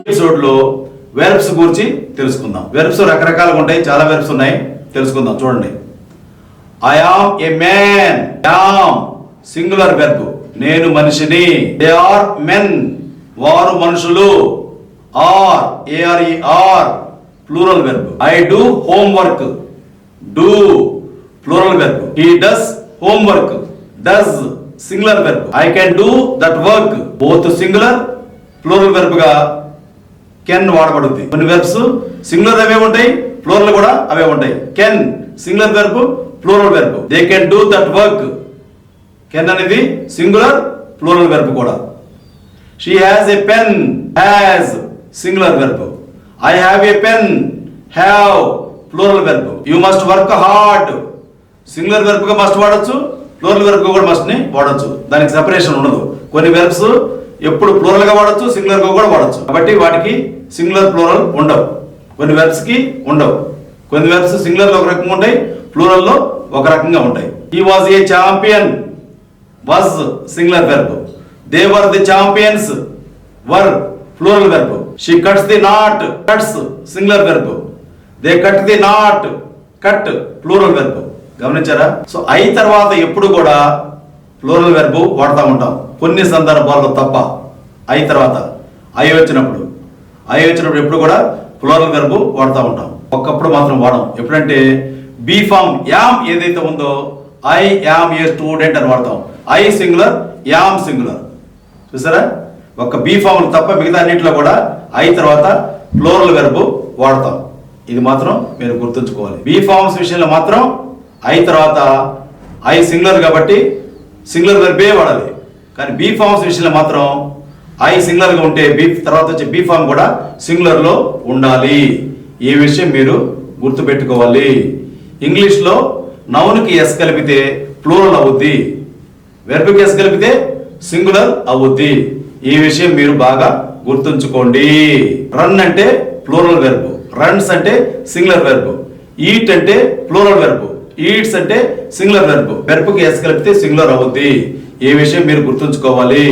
Episode లో verbs గురించి తెలుసుకుందాం. వెర్బ్స్ రకరకాలుగా ఉంటాయి, చాలా వెర్బ్స్ ఉన్నాయి, తెలుసుకుందాం. చూడండి, I am a man. Am singular verb, నేను మనిషిని. దే ఆర్ మెన్, వారు మనుషులు. Are ARER plural verb. I do homework. Do plural verb. He does homework. Does singular verb. I can do that work. Both singular plural verb గా can వాడబడుతుంది. కొన్ని verbs singular అవే ఉంటాయి, plural కూడా అవే ఉంటాయి. Can singular verb, plural verb. They can do that work. Can అనేది singular, plural verb కూడా. She has a pen. Has singular verb. I have a pen. Have plural verb. You must work hard singular verb గా must వాడచ్చు, plural verb గా కూడా must ని వాడచ్చు. దానికి separation ఉండదు. కొన్ని వెర్బ్స్ ఎప్పుడు ప్లూరల్ గా వాడచ్చు, సింగులర్ గా కూడా వాడచ్చు. కాబట్టి వాటికి సింగులర్ ప్లూరల్ ఉండవు. కొన్ని వెర్బ్స్ కి ఉండవు. కొన్ని వెర్బ్స్ సింగులర్ లో ఒక రకంగా ఉంటాయి, ప్లూరల్ లో ఒక రకంగా ఉంటాయి. He was a champion. Was singular verb. They were the champions. Were plural verb. She cuts the knot. Cuts singular verb. They cut the knot. Cut plural verb. గమనించారా? So I తర్వాత ఎప్పుడు కూడా plural verb వాడుతూ ఉంటాం, కొన్ని సందర్భాల్లో తప్ప. I తర్వాత ఐ వచ్చినప్పుడు ఎప్పుడు కూడా ప్లూరల్ వెర్బ్ వాడుతూ ఉంటాం. ఒక్కప్పుడు మాత్రం వాడం. ఎప్పుడంటే బీ ఫామ్ యామ్ ఏదైతే ఉందో ఐ యామ్ ఏ స్టూడెంట్ అని వాడతాం. I singular, yam singular. చూసారా? ఒక్క బీ ఫామ్ తప్ప మిగతా అన్నింటిలో కూడా ఐ తర్వాత ప్లూరల్ వెర్బ్ వాడతాం. ఇది మాత్రం మీరు గుర్తుంచుకోవాలి. బీ ఫార్మ్స్ విషయంలో మాత్రం ఐ తర్వాత ఐ సింగులర్ కాబట్టి సింగులర్ వెర్బే వాడాలి. కానీ బీ ఫార్మ్స్ విషయంలో మాత్రం ఐ సింగులర్ గా ఉంటే బీ తర్వాత వచ్చే బీ ఫార్మ్ కూడా సింగులర్ లో ఉండాలి. ఈ విషయం మీరు గుర్తుపెట్టుకోవాలి. ఇంగ్లీష్ లో నౌన్ కి ఎస్ కలిపితే ప్లూరల్ అవుద్ది, వెర్బ్ కి ఎస్ కలిపితే సింగులర్ అవుద్ది. ఈ విషయం మీరు బాగా గుర్తుంచుకోండి. రన్ అంటే ప్లూరల్ వెర్బ్, రన్స్ అంటే సింగులర్ వెర్బ్. ఈట్ అంటే ప్లూరల్ వెర్బ్, ఈట్స్ అంటే సింగులర్ వెర్బ్. వెర్బ్ కి ఎస్ కలిపితే సింగులర్ అవుద్ది. ఈ విషయం మీరు గుర్తుంచుకోవాలి.